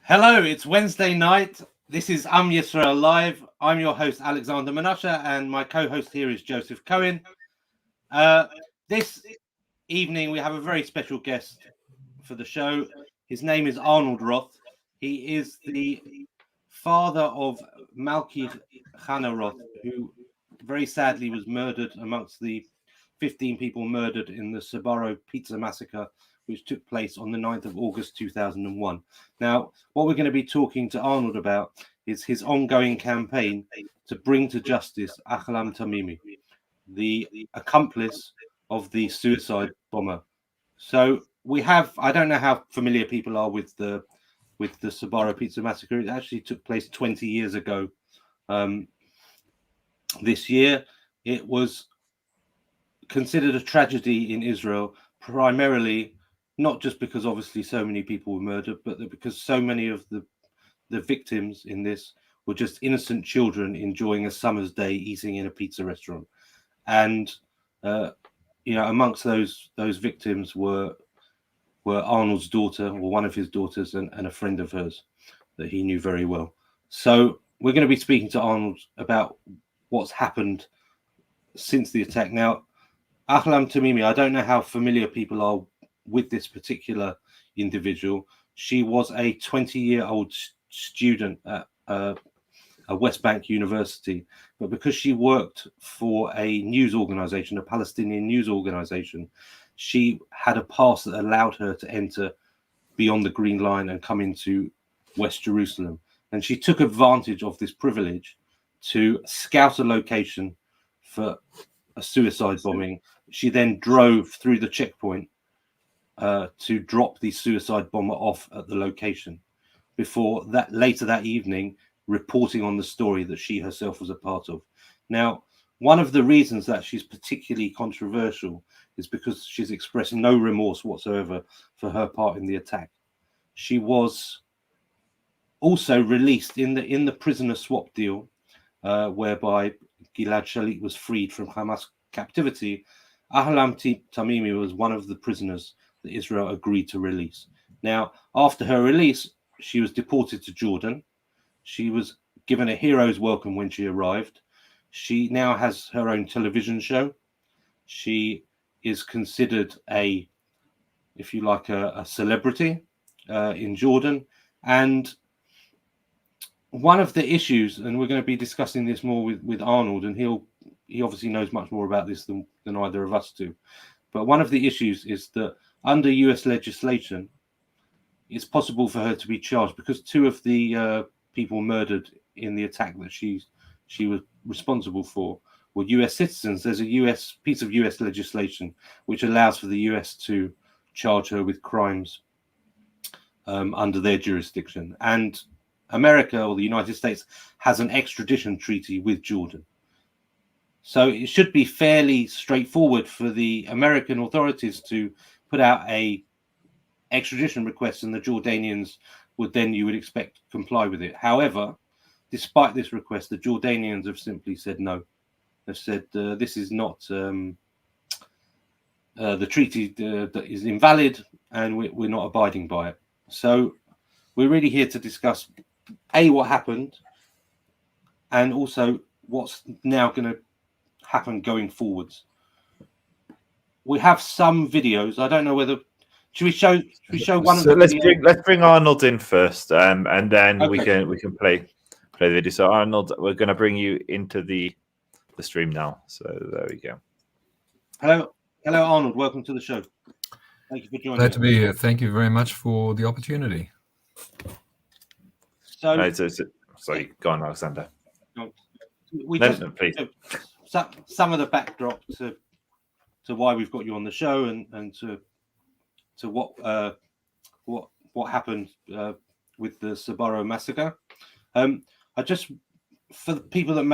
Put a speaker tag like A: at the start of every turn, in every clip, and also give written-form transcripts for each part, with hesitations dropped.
A: Hello, it's Wednesday night. This is Yisrael Live. I'm your host, Alexander Menashe, and my co-host here is Joseph Cohen. This evening, we have a very special guest for the show. His name is Arnold Roth. He is the father of Malki Roth, who very sadly was murdered amongst the 15 people murdered in the Sbarro pizza massacre, which took place on the 9th of August 2001. Now, what we're going to be talking to Arnold about is his ongoing campaign to bring to justice Ahlam Tamimi, the accomplice of the suicide bomber. So we have, I don't know how familiar people are with the Sbarro pizza massacre. It actually took place 20 years ago. This year, it was considered a tragedy in Israel, primarily not just because obviously so many people were murdered, but because so many of the victims in this were just innocent children enjoying a summer's day eating in a pizza restaurant. And amongst those victims were Arnold's daughter, or one of his daughters, and a friend of hers that he knew very well. So we're going to be speaking to Arnold about what's happened since the attack. Now, Ahlam Tamimi, I don't know how familiar people are with this particular individual. She was a 20-year-old student at a West Bank university, but because she worked for a news organization, a Palestinian news organization, she had a pass that allowed her to enter beyond the Green Line and come into West Jerusalem. And she took advantage of this privilege to scout a location for a suicide bombing. She then drove through the checkpoint to drop the suicide bomber off at the location before that later that evening reporting on the story that she herself was a part of. Now, one of the reasons that she's particularly controversial is because she's expressed no remorse whatsoever for her part in the attack. She was also released in the prisoner swap deal, whereby Gilad Shalit was freed from Hamas captivity. Ahlam Tamimi was one of the prisoners that Israel agreed to release. Now, after her release, she was deported to Jordan. She was given a hero's welcome when she arrived. She now has her own television show. She is considered a celebrity in Jordan. And one of the issues, and we're going to be discussing this more with Arnold, and he obviously knows much more about this than either of us do. But one of the issues is that under US legislation, it's possible for her to be charged because two of the people murdered in the attack that she was responsible for were US citizens. There's a piece of US legislation which allows for the US to charge her with crimes under their jurisdiction. And America, or the United States, has an extradition treaty with Jordan. So it should be fairly straightforward for the American authorities to put out a extradition request, and the Jordanians would then, you would expect, comply with it. However, despite this request, the Jordanians have simply said no. They've said this is not the treaty that is invalid, and we're not abiding by it. So we're really here to discuss what happened, and also what's now going to happen going forwards. We have some videos. I don't know whether should we show one of the videos?
B: Let's bring Arnold in first, and then
A: Okay.
B: we can play the video. So Arnold, we're going to bring you into the stream now. So there we go.
A: Hello Arnold. Welcome to the show. Thank you for joining.
C: Glad to be here. Thank you very much for the opportunity.
B: So, sorry, go on, Alexander.
A: Please. Some of the backdrop to why we've got you on the show and to what happened with the Sbarro massacre. I just, for the people that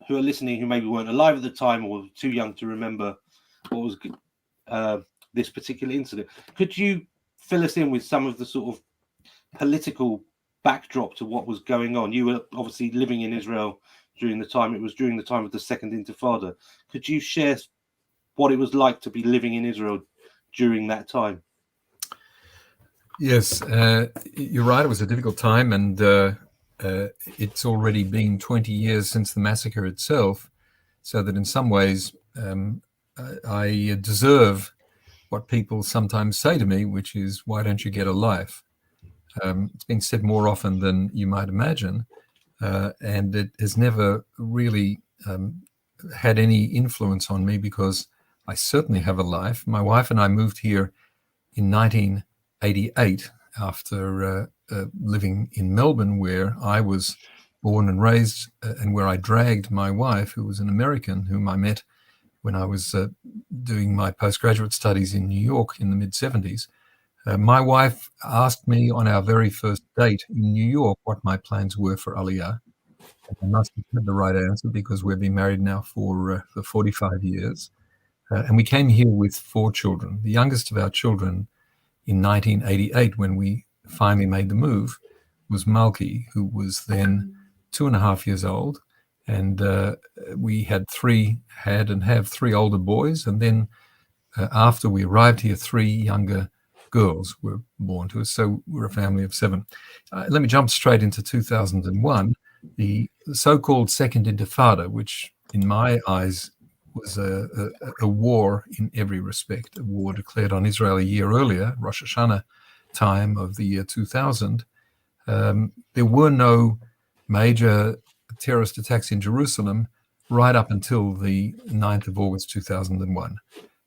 A: who are listening who maybe weren't alive at the time or too young to remember what was this particular incident, could you fill us in with some of the sort of political backdrop to what was going on? You were obviously living in Israel during the time of the Second Intifada. Could you share what it was like to be living in Israel during that time?
C: Yes, you're right. It was a difficult time, and it's already been 20 years since the massacre itself, so that in some ways I deserve what people sometimes say to me, which is, why don't you get a life? It's been said more often than you might imagine, and it has never really had any influence on me, because I certainly have a life. My wife and I moved here in 1988 after living in Melbourne, where I was born and raised, and where I dragged my wife, who was an American, whom I met when I was doing my postgraduate studies in New York in the mid-70s. My wife asked me on our very first date in New York what my plans were for Aliyah. I must have had the right answer, because we've been married now for 45 years. And we came here with 4 children. The youngest of our children in 1988, when we finally made the move, was Malki, who was then 2.5 years old. And we had and have 3 older boys. And then after we arrived here, 3 younger girls were born to us. So we're a family of 7. Let me jump straight into 2001, the so-called Second Intifada, which in my eyes was a war in every respect, a war declared on Israel a year earlier, Rosh Hashanah time of the year 2000. There were no major terrorist attacks in Jerusalem right up until the 9th of August 2001.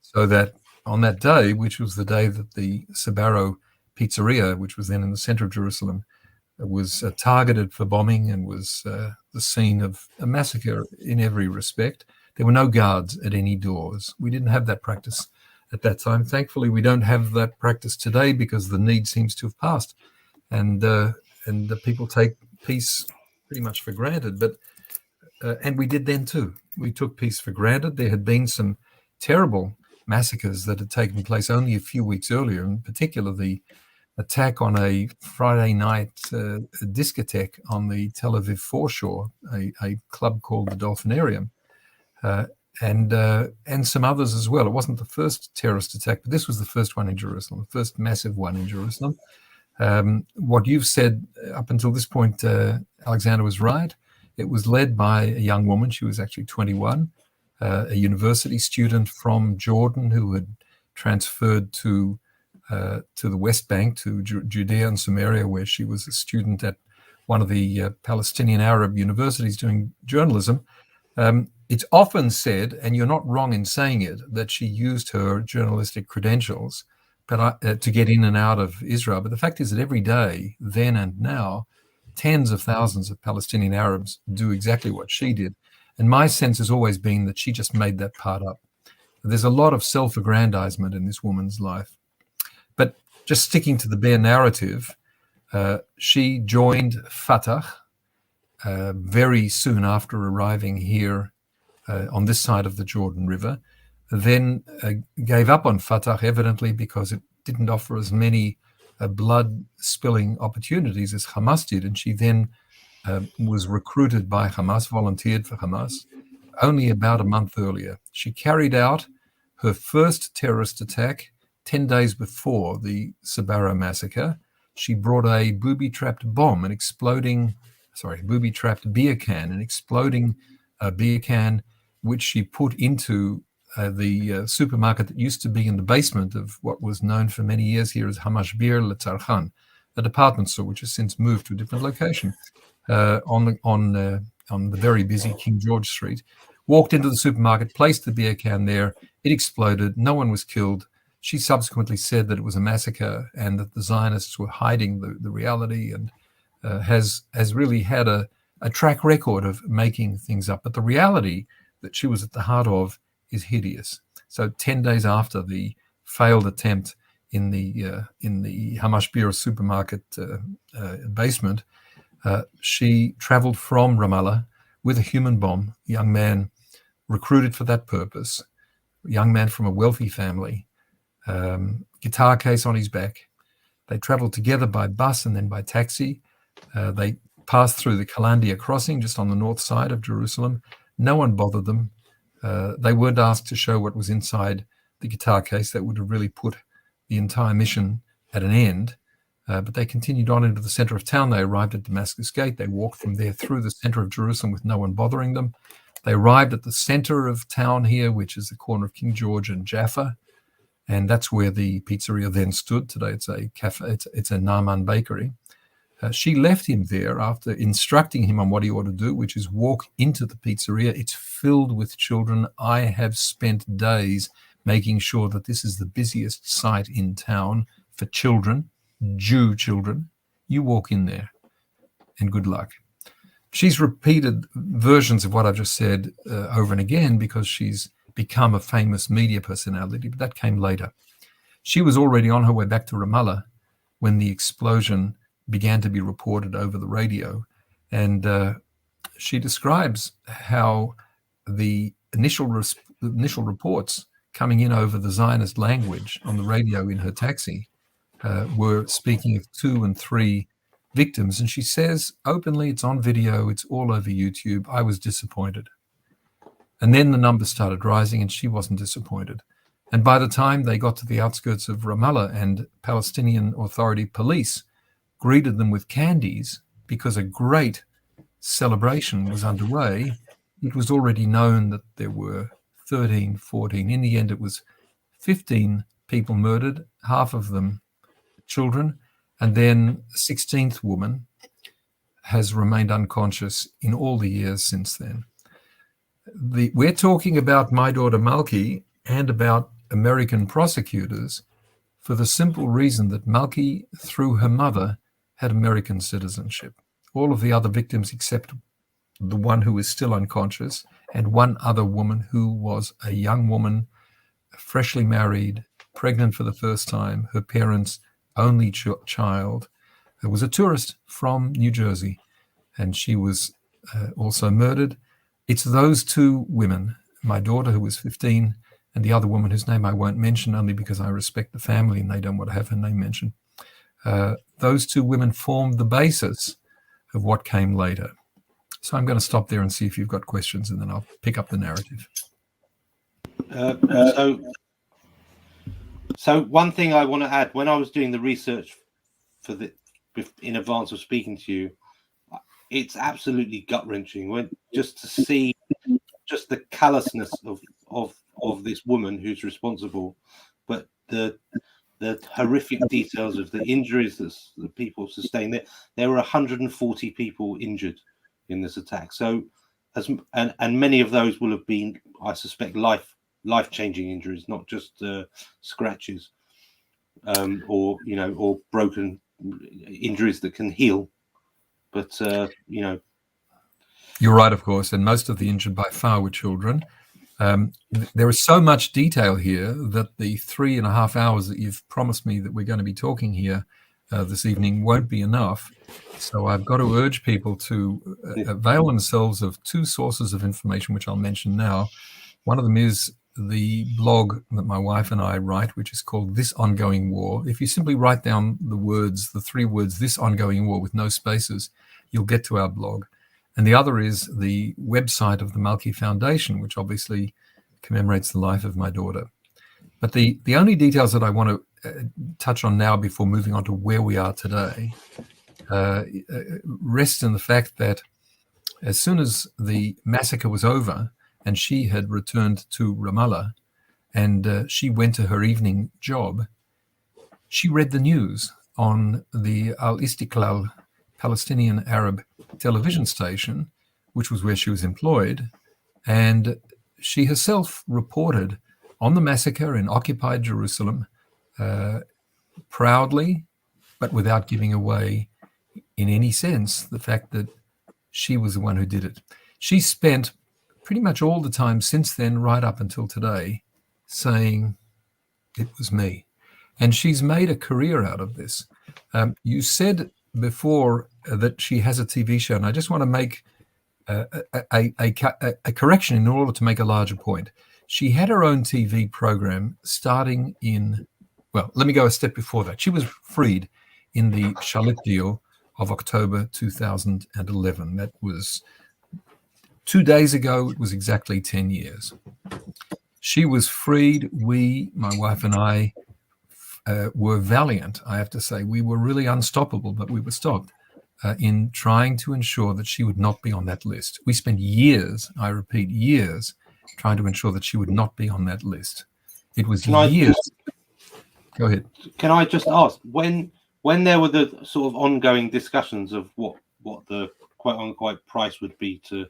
C: So that on that day, which was the day that the Sbarro pizzeria, which was then in the center of Jerusalem, was targeted for bombing and was the scene of a massacre in every respect, there were no guards at any doors. We didn't have that practice at that time. Thankfully, we don't have that practice today, because the need seems to have passed, and the people take peace pretty much for granted. But and we did then too. We took peace for granted. There had been some terrible massacres that had taken place only a few weeks earlier, in particular the attack on a Friday night discotheque on the Tel Aviv foreshore, a club called the Dolphinarium, and some others as well. It wasn't the first terrorist attack, but this was the first one in Jerusalem, the first massive one in Jerusalem. What you've said up until this point, Alexander, was right. It was led by a young woman. She was actually 21, a university student from Jordan who had transferred to the West Bank, to Judea and Samaria, where she was a student at one of the Palestinian Arab universities doing journalism. It's often said, and you're not wrong in saying it, that she used her journalistic credentials to get in and out of Israel. But the fact is that every day, then and now, tens of thousands of Palestinian Arabs do exactly what she did. And my sense has always been that she just made that part up. There's a lot of self-aggrandizement in this woman's life. But just sticking to the bare narrative, she joined Fatah very soon after arriving here on this side of the Jordan River, then gave up on Fatah, evidently because it didn't offer as many blood-spilling opportunities as Hamas did. And she then was recruited by Hamas, volunteered for Hamas, only about a month earlier. She carried out her first terrorist attack 10 days before the Sbarro massacre. She brought a booby-trapped bomb, booby-trapped beer can, an exploding beer can, which she put into the supermarket that used to be in the basement of what was known for many years here as Hamash Bir Letzarchan, a department store which has since moved to a different location on the very busy King George Street. Walked into the supermarket, placed the beer can there. It exploded. No one was killed. She subsequently said that it was a massacre and that the Zionists were hiding the reality, and has really had a track record of making things up. But the reality that she was at the heart of is hideous. So 10 days after the failed attempt in the Hamash Bir supermarket basement, she traveled from Ramallah with a human bomb, a young man recruited for that purpose, a young man from a wealthy family, guitar case on his back. They traveled together by bus and then by taxi. They passed through the Kalandia crossing just on the north side of Jerusalem. No one bothered them. They weren't asked to show what was inside the guitar case. That would have really put the entire mission at an end. But they continued on into the center of town. They arrived at Damascus Gate. They walked from there through the center of Jerusalem with no one bothering them. They arrived at the center of town here, which is the corner of King George and Jaffa. And that's where the pizzeria then stood. Today it's a cafe, it's a Naaman bakery. She left him there after instructing him on what he ought to do, which is walk into the pizzeria. It's filled with children. I have spent days making sure that this is the busiest site in town for children, Jew children. You walk in there and good luck. She's repeated versions of what I've just said over and again because she's become a famous media personality, but that came later. She was already on her way back to Ramallah when the explosion began to be reported over the radio. And she describes how the initial reports coming in over the Zionist language on the radio in her taxi were speaking of 2 and 3 victims. And she says openly, it's on video, it's all over YouTube, I was disappointed. And then the numbers started rising and she wasn't disappointed. And by the time they got to the outskirts of Ramallah and Palestinian Authority police greeted them with candies because a great celebration was underway, it was already known that there were 13, 14. In the end, it was 15 people murdered, half of them children, and then the 16th woman has remained unconscious in all the years since then. We're talking about my daughter Malki and about American prosecutors for the simple reason that Malki, through her mother, had American citizenship. All of the other victims except the one who is still unconscious and one other woman who was a young woman, freshly married, pregnant for the first time, her parents' only child, was a tourist from New Jersey, and she was also murdered. It's those 2 women, my daughter who was 15 and the other woman whose name I won't mention only because I respect the family and they don't want to have her name mentioned. Those 2 women formed the basis of what came later. So I'm going to stop there and see if you've got questions, and then I'll pick up the narrative.
A: So one thing I want to add, when I was doing the research for in advance of speaking to you, it's absolutely gut-wrenching just to see just the callousness of this woman who's responsible, but the horrific details of the injuries that the people sustained. There were 140 people injured in this attack. So, and many of those will have been, I suspect, life-changing injuries, not just scratches, or broken injuries that can heal. But
C: you're right, of course, and most of the injured by far were children. There is so much detail here that the 3.5 hours that you've promised me that we're going to be talking here this evening won't be enough. So I've got to urge people to avail themselves of 2 sources of information, which I'll mention now. One of them is the blog that my wife and I write, which is called This Ongoing War. If you simply write down the 3 words, This Ongoing War, with no spaces, you'll get to our blog. And the other is the website of the Malki Foundation, which obviously commemorates the life of my daughter. But the only details that I want to touch on now before moving on to where we are today rest in the fact that as soon as the massacre was over and she had returned to Ramallah and she went to her evening job, she read the news on the Al-Istiqlal Palestinian Arab television station, which was where she was employed, and she herself reported on the massacre in occupied Jerusalem, proudly, but without giving away in any sense the fact that she was the one who did it. She spent pretty much all the time since then, right up until today, saying, it was me. And she's made a career out of this. You said before that she has a TV show, and I just want to make a correction in order to make a larger point. She had her own TV program starting in, well, let me go a step before that. She was freed in the Shalit deal of October 2011. That was 2 days ago. It was exactly 10 years. She was freed. We, my wife and I, were valiant, I have to say. We were really unstoppable, but we were stopped in trying to ensure that she would not be on that list. We spent years, I repeat, years, trying to ensure that she would not be on that list. It was years. Go ahead.
A: Can I just ask, when there were the sort of ongoing discussions of what the quote unquote price would be to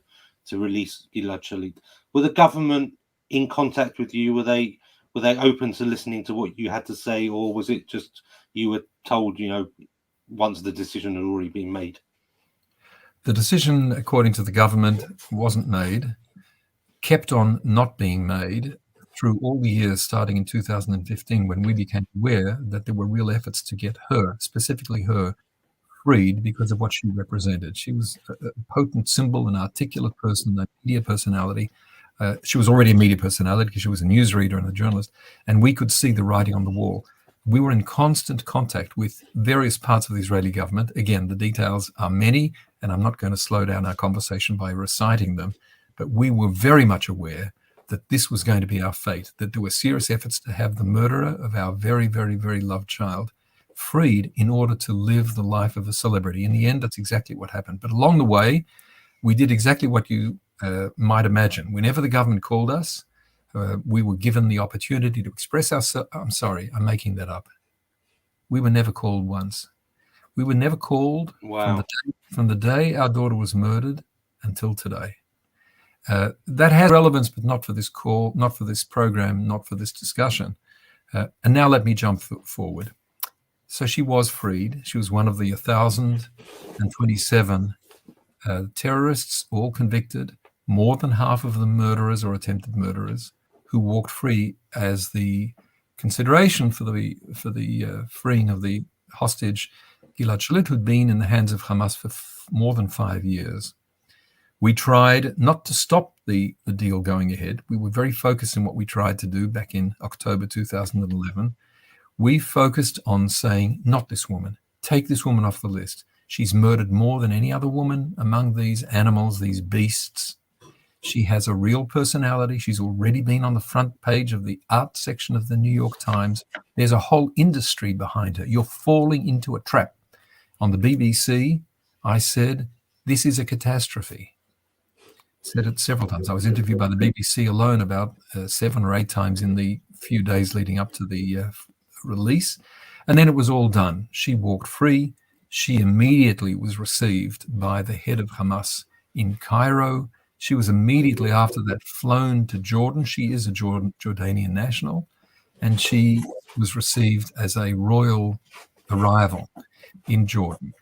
A: release Gilad Shalit, were the government in contact with you? Were they open to listening to what you had to say, or was it just you were told, once the decision had already been made?
C: The decision, according to the government, wasn't made, kept on not being made through all the years starting in 2015, when we became aware that there were real efforts to get her, specifically her, freed because of what she represented. She was a potent symbol, an articulate person, a media personality. She was already a media personality because she was a newsreader and a journalist, and we could see the writing on the wall. We were in constant contact with various parts of the Israeli government. Again, the details are many, and I'm not going to slow down our conversation by reciting them, but we were very much aware that this was going to be our fate, that there were serious efforts to have the murderer of our very, very, very loved child freed in order to live the life of a celebrity. In the end, that's exactly what happened. But along the way, we did exactly what you might imagine. Whenever the government called us, we were given the opportunity to express ourselves. I'm sorry, I'm making that up. We were never called once. We were never called from the day our daughter was murdered until today. That has relevance, but not for this call, not for this program, not for this discussion. And now let me jump forward. So she was freed. She was one of the 1,027 terrorists, all convicted, more than half of them murderers or attempted murderers, who walked free as the consideration for the freeing of the hostage Gilad Shalit, who'd been in the hands of Hamas for more than 5 years. We tried not to stop the deal going ahead. We were very focused in what we tried to do back in October 2011. We focused on saying, not this woman. Take this woman off the list. She's murdered more than any other woman among these animals, these beasts. She has a real personality. She's already been on the front page of the art section of the New York Times. There's a whole industry behind her. You're falling into a trap. On the BBC, I said, this is a catastrophe. Said it several times. I was interviewed by the BBC alone about 7 or 8 times in the few days leading up to the release. And then it was all done. She walked free. She immediately was received by the head of Hamas in Cairo. She was immediately after that flown to Jordan. She is a Jordanian national. And she was received as a royal arrival in Jordan.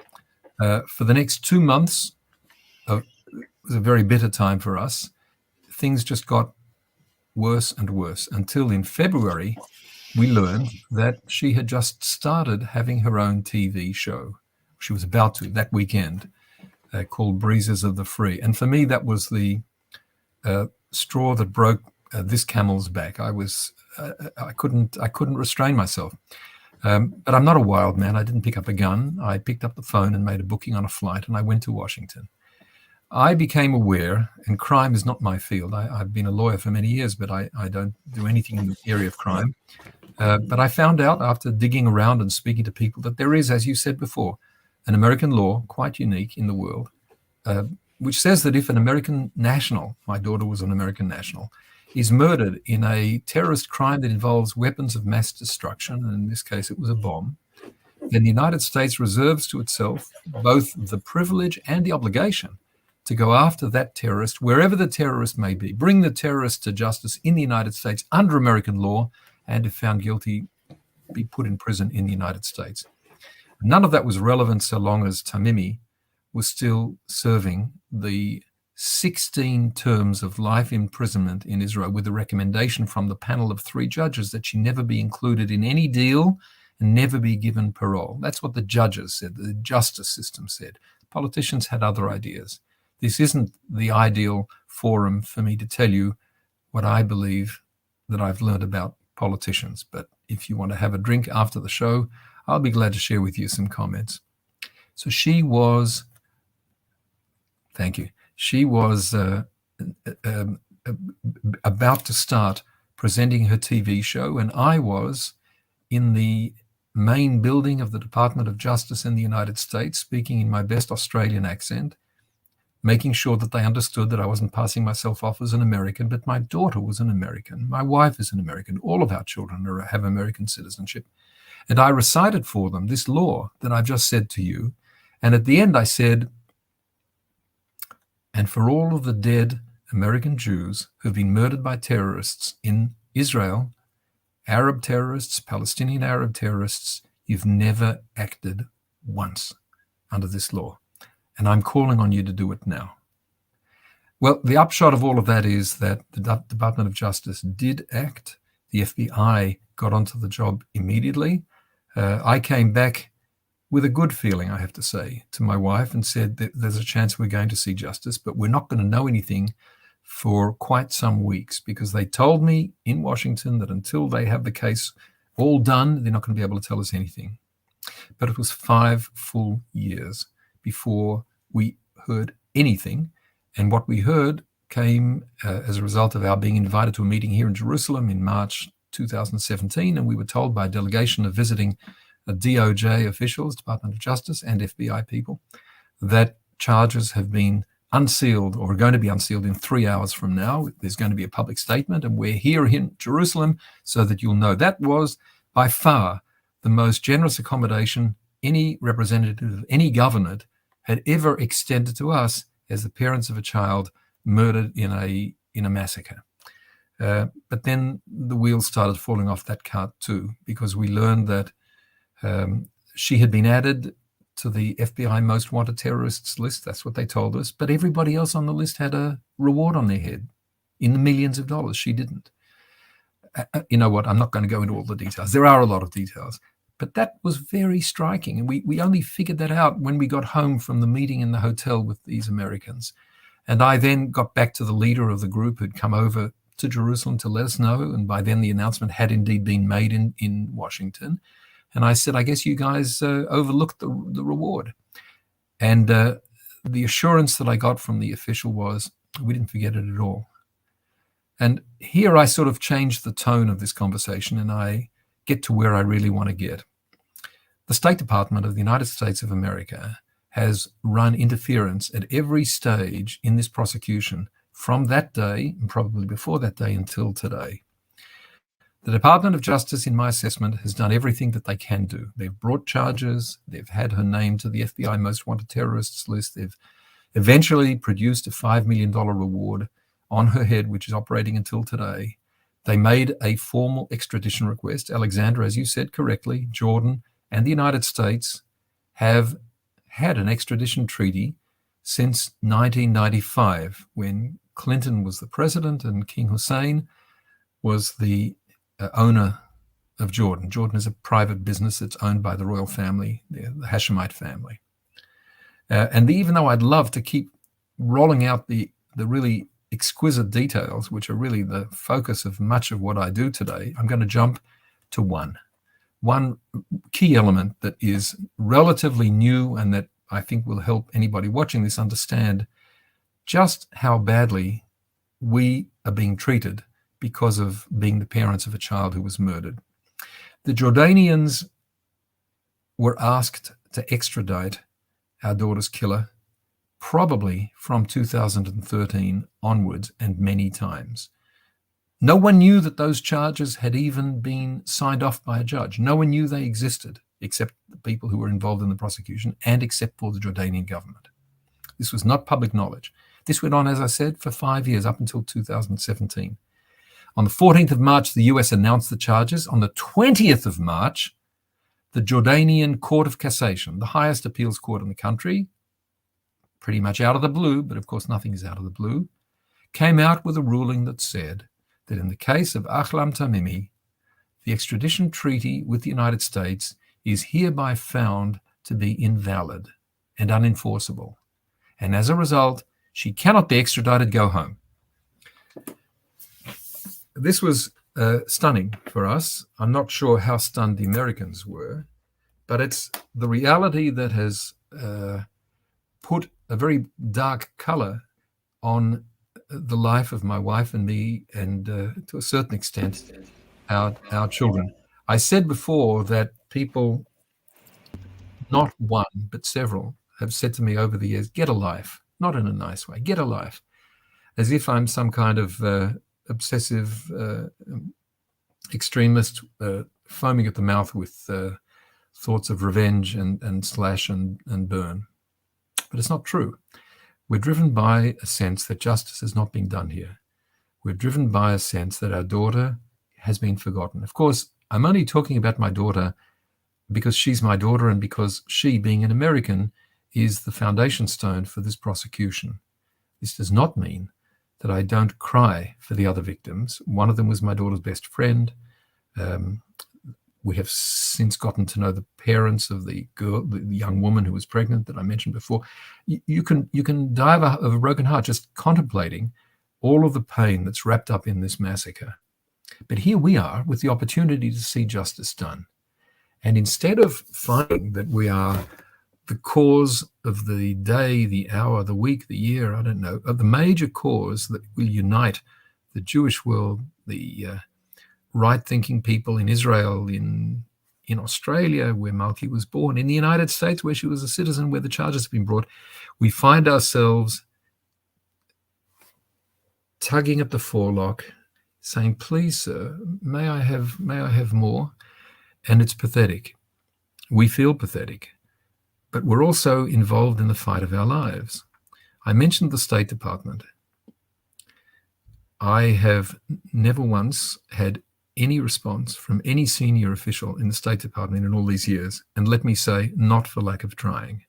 C: For the next 2 months, it was a very bitter time for us. Things just got worse and worse until in February, we learned that she had just started having her own TV show. She was about to that weekend, called Breezes of the Free. And for me, that was the straw that broke this camel's back. I couldn't restrain myself. But I'm not a wild man. I didn't pick up a gun. I picked up the phone and made a booking on a flight, and I went to Washington. I became aware, and crime is not my field. I've been a lawyer for many years, but I don't do anything in the area of crime. But I found out after digging around and speaking to people that there is, as you said before, an American law, quite unique in the world, which says that if an American national, my daughter was an American national, is murdered in a terrorist crime that involves weapons of mass destruction, and in this case it was a bomb, then the United States reserves to itself both the privilege and the obligation to go after that terrorist, wherever the terrorist may be, bring the terrorist to justice in the United States under American law, and if found guilty, be put in prison in the United States. None of that was relevant so long as Tamimi was still serving the 16 terms of life imprisonment in Israel with a recommendation from the panel of 3 judges that she never be included in any deal and never be given parole. That's what the judges said, the justice system said. Politicians had other ideas. This isn't the ideal forum for me to tell you what I believe that I've learned about politicians. But if you want to have a drink after the show, I'll be glad to share with you some comments. So she was, thank you. She was about to start presenting her TV show, and I was in the main building of the Department of Justice in the United States, speaking in my best Australian accent, making sure that they understood that I wasn't passing myself off as an American, but my daughter was an American. My wife is an American. All of our children have American citizenship. And I recited for them this law that I've just said to you. And at the end, I said, and for all of the dead American Jews who've been murdered by terrorists in Israel, Arab terrorists, Palestinian Arab terrorists, you've never acted once under this law. And I'm calling on you to do it now. Well, the upshot of all of that is that the Department of Justice did act. The FBI got onto the job immediately. I came back with a good feeling, I have to say, to my wife and said that there's a chance we're going to see justice, but we're not going to know anything for quite some weeks, because they told me in Washington that until they have the case all done, they're not going to be able to tell us anything. But it was 5 full years before we heard anything. And what we heard came as a result of our being invited to a meeting here in Jerusalem in March 2017. And we were told by a delegation of visiting DOJ officials, Department of Justice, and FBI people, that charges have been unsealed or are going to be unsealed in 3 hours from now. There's going to be a public statement, and we're here in Jerusalem so that you'll know. That was by far the most generous accommodation any representative of any government had ever extended to us as the parents of a child murdered in a massacre. But then the wheels started falling off that cart too, because we learned that she had been added to the FBI most wanted terrorists list. That's what they told us. But everybody else on the list had a reward on their head in the millions of dollars. She didn't. You know what? I'm not going to go into all the details. There are a lot of details. But that was very striking. And we only figured that out when we got home from the meeting in the hotel with these Americans. And I then got back to the leader of the group who'd come over to Jerusalem to let us know. And by then the announcement had indeed been made in Washington. And I said, I guess you guys overlooked the reward. And the assurance that I got from the official was, we didn't forget it at all. And here I sort of changed the tone of this conversation, and I get to where I really want to get. The State Department of the United States of America has run interference at every stage in this prosecution from that day, and probably before that day, until today. The Department of Justice, in my assessment, has done everything that they can do. They've brought charges. They've had her named to the FBI Most Wanted Terrorists list. They've eventually produced a $5 million reward on her head, which is operating until today. They made a formal extradition request. Alexandra, as you said correctly, Jordan and the United States have had an extradition treaty since 1995, when Clinton was the president and King Hussein was the owner of Jordan. Jordan is a private business that's owned by the royal family, the Hashemite family. And even though I'd love to keep rolling out the really exquisite details, which are really the focus of much of what I do today, I'm going to jump to one key element that is relatively new and that I think will help anybody watching this understand just how badly we are being treated because of being the parents of a child who was murdered. The Jordanians were asked to extradite our daughter's killer probably from 2013 onwards, and many times. No one knew that those charges had even been signed off by a judge. No one knew they existed except the people who were involved in the prosecution and except for the Jordanian government. This was not public knowledge. This went on, as I said, for 5 years, up until 2017. On the 14th of March, the US announced the charges. On the 20th of March, the Jordanian Court of Cassation, the highest appeals court in the country, pretty much out of the blue, but of course nothing is out of the blue, came out with a ruling that said that in the case of Ahlam Tamimi, the extradition treaty with the United States is hereby found to be invalid and unenforceable. And as a result, she cannot be extradited, go home. This was stunning for us. I'm not sure how stunned the Americans were, but it's the reality that has put a very dark color on the life of my wife and me, and to a certain extent, our children. I said before that people, not one, but several, have said to me over the years, get a life, not in a nice way, get a life, as if I'm some kind of obsessive extremist foaming at the mouth with thoughts of revenge and slash and burn. But it's not true. We're driven by a sense that justice is not being done here. We're driven by a sense that our daughter has been forgotten. Of course, I'm only talking about my daughter because she's my daughter and because she, being an American, is the foundation stone for this prosecution. This does not mean that I don't cry for the other victims. One of them was my daughter's best friend. We have since gotten to know the parents of the girl, the young woman who was pregnant that I mentioned before. You can die of a broken heart just contemplating all of the pain that's wrapped up in this massacre. But here we are with the opportunity to see justice done. And instead of finding that we are the cause of the day, the hour, the week, the year, I don't know, of the major cause that will unite the Jewish world, the right-thinking people in Israel, in Australia, where Malki was born, in the United States, where she was a citizen, where the charges have been brought, we find ourselves tugging at the forelock, saying, please, sir, may I have more? And it's pathetic. We feel pathetic, but we're also involved in the fight of our lives. I mentioned the State Department. I have never once had any response from any senior official in the State Department in all these years, and let me say, not for lack of trying.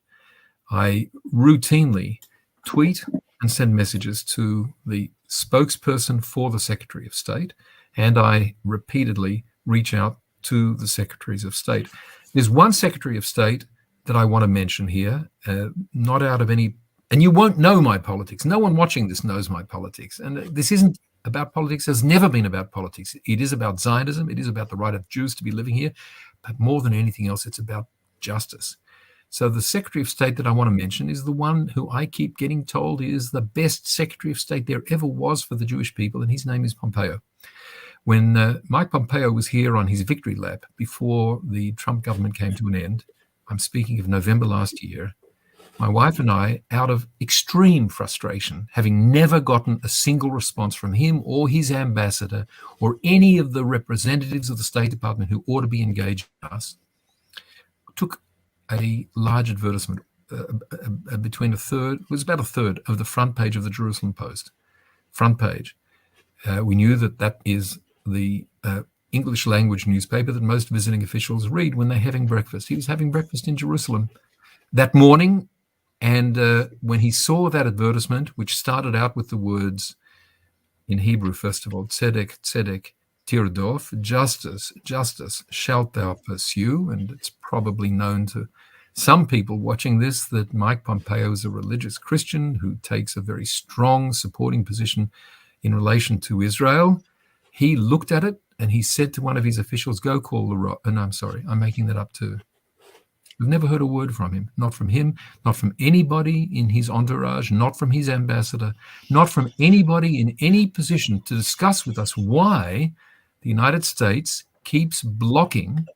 C: I routinely tweet and send messages to the spokesperson for the Secretary of State, and I repeatedly reach out to the Secretaries of State. There's one Secretary of State that I want to mention here, not out of any, and you won't know my politics. No one watching this knows my politics, and this isn't about politics, has never been about politics. It is about Zionism. It is about the right of Jews to be living here. But more than anything else, it's about justice. So the Secretary of State that I want to mention is the one who I keep getting told is the best Secretary of State there ever was for the Jewish people, and his name is Pompeo. When Mike Pompeo was here on his victory lap before the Trump government came to an end, I'm speaking of November last year, my wife and I, out of extreme frustration, having never gotten a single response from him or his ambassador or any of the representatives of the State Department who ought to be engaged with us, took a large advertisement, between a third, it was about a third of the front page of the Jerusalem Post. Front page. We knew that that is the English language newspaper that most visiting officials read when they're having breakfast. He was having breakfast in Jerusalem that morning. And when he saw that advertisement, which started out with the words in Hebrew, first of all, tzedek, tzedek, tirdof, justice, justice, shalt thou pursue. And it's probably known to some people watching this that Mike Pompeo is a religious Christian who takes a very strong supporting position in relation to Israel. He looked at it and he said to one of his officials, go call the Roth. And I'm sorry, I'm making that up too. We've never heard a word from him, not from anybody in his entourage, not from his ambassador, not from anybody in any position to discuss with us why the United States keeps blocking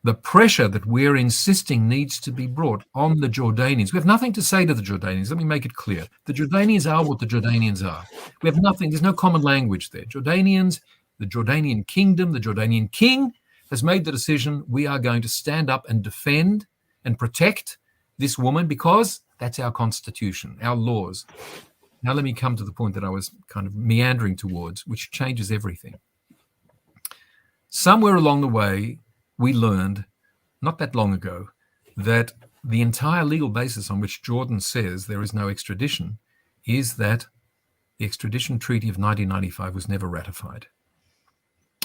C: the pressure that we're insisting needs to be brought on the Jordanians. We have nothing to say to the Jordanians. Let me make it clear. The Jordanians are what the Jordanians are. We have nothing. There's no common language there. Jordanians, the Jordanian kingdom, the Jordanian king has made the decision we are going to stand up and defend and protect this woman because that's our constitution, our laws. Now let me come to the point that I was kind of meandering towards, which changes everything. Somewhere along the way, we learned, not that long ago, that the entire legal basis on which Jordan says there is no extradition is that the extradition treaty of 1995 was never ratified.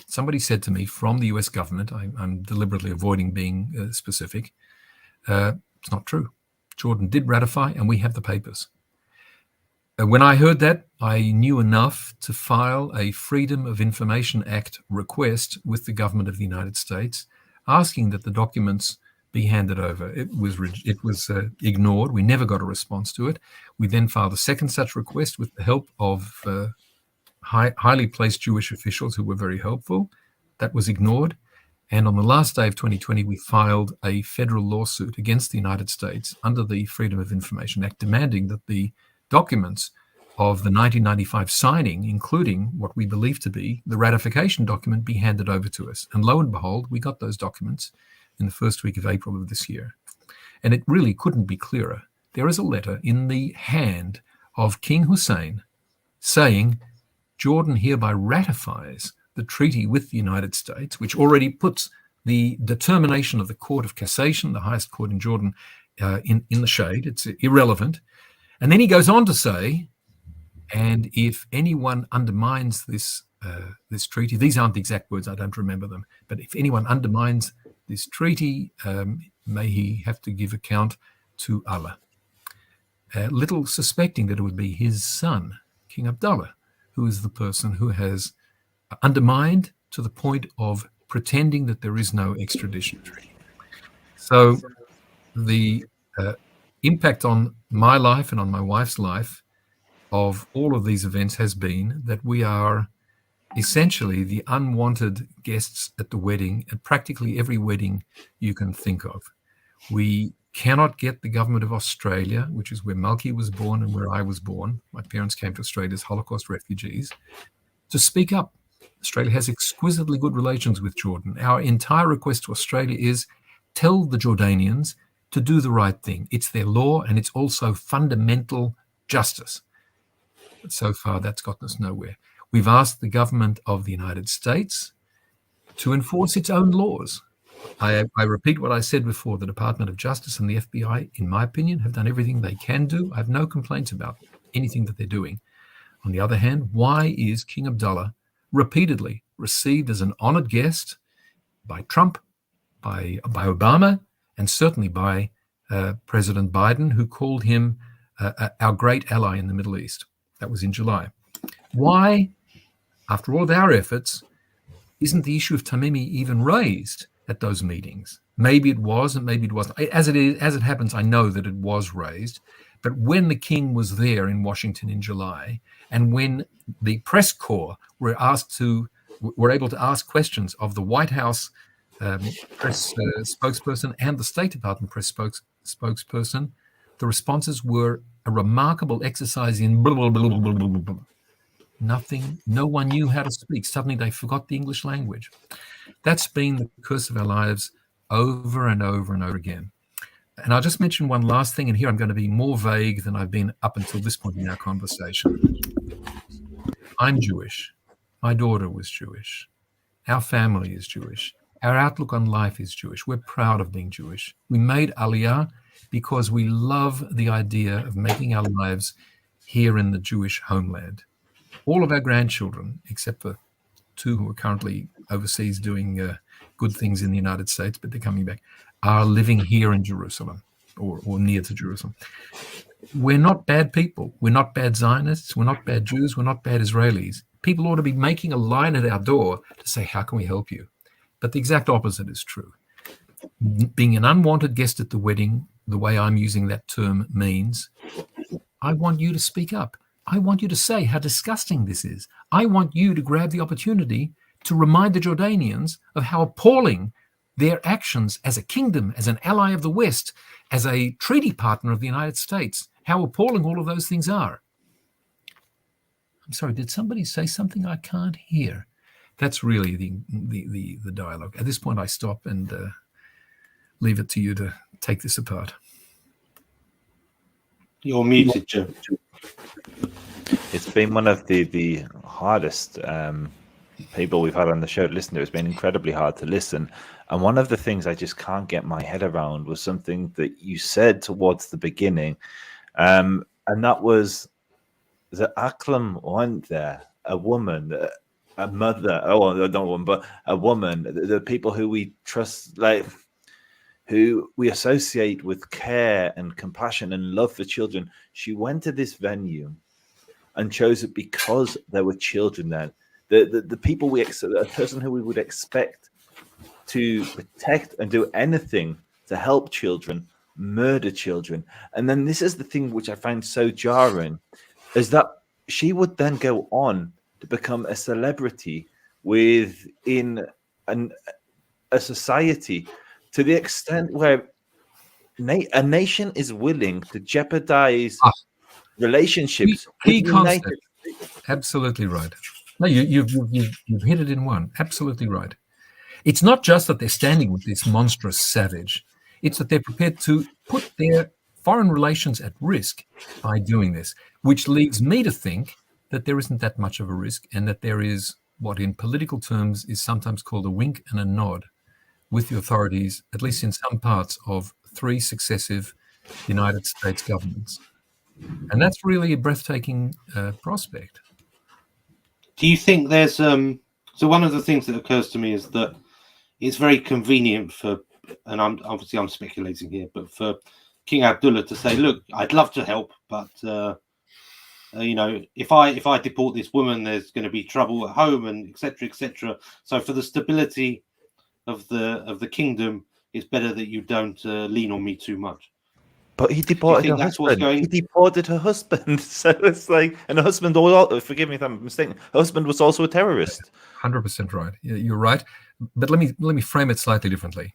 C: Somebody said to me from the US government, I'm deliberately avoiding being specific, it's not true. Jordan did ratify and we have the papers. When I heard that, I knew enough to file a Freedom of Information Act request with the government of the United States, asking that the documents be handed over. It was ignored. We never got a response to it. We then filed a second such request with the help of highly placed Jewish officials who were very helpful. That was ignored. And on the last day of 2020, we filed a federal lawsuit against the United States under the Freedom of Information Act, demanding that the documents of the 1995 signing, including what we believe to be the ratification document, be handed over to us. And lo and behold, we got those documents in the first week of April of this year. And it really couldn't be clearer. There is a letter in the hand of King Hussein saying, Jordan hereby ratifies the treaty with the United States, which already puts the determination of the Court of Cassation, the highest court in Jordan, in the shade. It's irrelevant. And then he goes on to say, and if anyone undermines this treaty, these aren't the exact words, I don't remember them, but if anyone undermines this treaty, may he have to give account to Allah. Little suspecting that it would be his son, King Abdullah, who is the person who has undermined to the point of pretending that there is no extradition treaty. So the impact on my life and on my wife's life of all of these events has been that we are essentially the unwanted guests at the wedding, at practically every wedding you can think of. We cannot get the government of Australia, which is where Malki was born and where I was born. My parents came to Australia as Holocaust refugees, to speak up. Australia has exquisitely good relations with Jordan. Our entire request to Australia is tell the Jordanians to do the right thing. It's their law and it's also fundamental justice. But so far, that's gotten us nowhere. We've asked the government of the United States to enforce its own laws. I repeat what I said before. The Department of Justice and the FBI, in my opinion, have done everything they can do. I have no complaints about anything that they're doing. On the other hand, why is King Abdullah repeatedly received as an honored guest by Trump, by Obama, and certainly by President Biden, who called him our great ally in the Middle East? That was in July. Why, after all of our efforts, isn't the issue of Tamimi even raised at those meetings? Maybe it was and maybe it wasn't. As it happens, I know that it was raised. But when the king was there in Washington in July, and when the press corps were able to ask questions of the White House press spokesperson and the State Department press spokesperson, the responses were a remarkable exercise in blah, blah, blah, blah, blah, blah, blah. Nothing, no one knew how to speak. Suddenly they forgot the English language. That's been the curse of our lives over and over and over again. And I'll just mention one last thing, and here I'm going to be more vague than I've been up until this point in our conversation. I'm Jewish. My daughter was Jewish. Our family is Jewish. Our outlook on life is Jewish. We're proud of being Jewish. We made Aliyah because we love the idea of making our lives here in the Jewish homeland. All of our grandchildren, except for 2 who are currently overseas doing good things in the United States, but they're coming back, are living here in Jerusalem or near to Jerusalem. We're not bad people. We're not bad Zionists. We're not bad Jews. We're not bad Israelis. People ought to be making a line at our door to say, how can we help you? But the exact opposite is true. Being an unwanted guest at the wedding, the way I'm using that term means, I want you to speak up. I want you to say how disgusting this is. I want you to grab the opportunity to remind the Jordanians of how appalling their actions as a kingdom, as an ally of the West, as a treaty partner of the United States, how appalling all of those things are. I'm sorry, did somebody say something I can't hear? That's really the dialogue. At this point, I stop and leave it to you to take this apart.
A: You're muted, Joe.
B: It's been one of the hardest people we've had on the show to listen to. It's been incredibly hard to listen. And one of the things I just can't get my head around was something that you said towards the beginning. And that was that Ahlam went there, a woman, a mother, not a woman, but a woman, the people who we trust, like who we associate with care and compassion and love for children. She went to this venue and chose it because there were children there. The people a person who we would expect to protect and do anything to help children, murder children. And then this is the thing which I find so jarring, is that she would then go on to become a celebrity within a society to the extent where a nation is willing to jeopardize relationships
C: key
B: with
C: concept.
B: United.
C: Absolutely right. No, you've hit it in one. Absolutely right. It's not just that they're standing with this monstrous savage. It's that they're prepared to put their foreign relations at risk by doing this, which leads me to think that there isn't that much of a risk, and that there is what in political terms is sometimes called a wink and a nod with the authorities, at least in some parts of 3 successive United States governments. And that's really a breathtaking prospect.
A: Do you think there's so one of the things that occurs to me is that it's very convenient for, and I'm speculating here, but for King Abdullah to say, look, I'd love to help, but if I deport this woman, there's going to be trouble at home, and etc. So for the stability of the kingdom, it's better that you don't lean on me too much.
B: But he deported her husband. He deported her husband. So it's like, and her husband, forgive me if I'm mistaken, her husband was also a terrorist.
C: 100% right. You're right. But let me frame it slightly differently.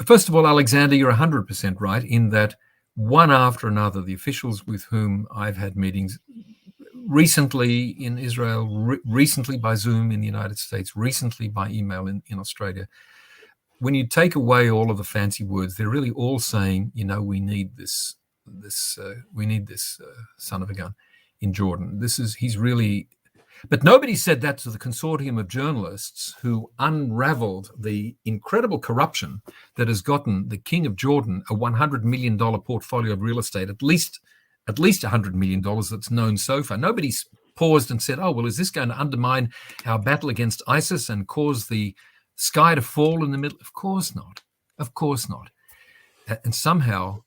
C: First of all, Alexander, you're 100% right in that one after another, the officials with whom I've had meetings recently in Israel, recently by Zoom in the United States, recently by email in Australia, when you take away all of the fancy words, they're really all saying, we need this son of a gun in Jordan. He's really, but nobody said that to the consortium of journalists who unraveled the incredible corruption that has gotten the King of Jordan a $100 million portfolio of real estate, at least $100 million that's known so far. Nobody's paused and said, oh, well, is this going to undermine our battle against ISIS and cause the sky to fall in the middle? Of course not. Of course not. And somehow,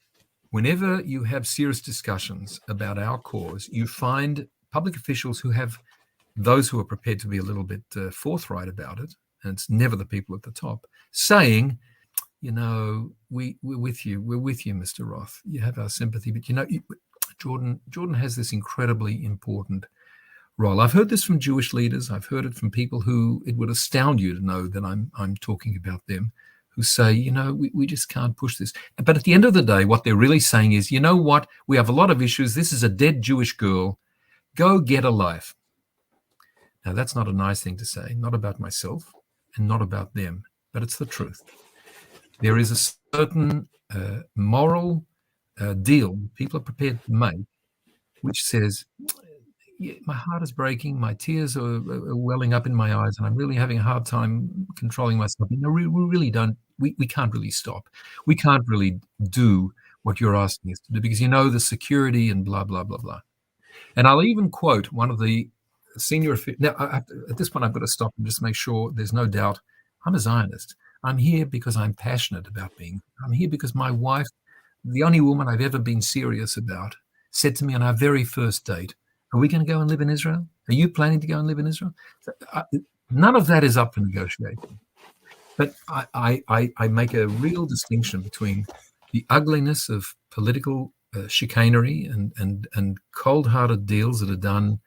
C: whenever you have serious discussions about our cause, you find public officials who have those who are prepared to be a little bit forthright about it, and it's never the people at the top, saying, we're with you, Mr. Roth. You have our sympathy, but Jordan has this incredibly important role. I've heard this from Jewish leaders. I've heard it from people who it would astound you to know that I'm talking about them, who say, we just can't push this. But at the end of the day, what they're really saying is, you know what? We have a lot of issues. This is a dead Jewish girl. Go get a life. Now, that's not a nice thing to say, not about myself and not about them, but it's the truth. There is a certain moral deal people are prepared to make, which says, my heart is breaking, my tears are welling up in my eyes, and I'm really having a hard time controlling myself. We really don't, we can't really stop. We can't really do what you're asking us to do because the security and blah, blah, blah, blah. And I'll even quote one of the senior officials. Now, at this point, I've got to stop and just make sure there's no doubt I'm a Zionist. I'm here because I'm passionate about I'm here because my wife, the only woman I've ever been serious about, said to me on our very first date, are we going to go and live in Israel? Are you planning to go and live in Israel? None of that is up for negotiation. But I make a real distinction between the ugliness of political chicanery and cold-hearted deals that are done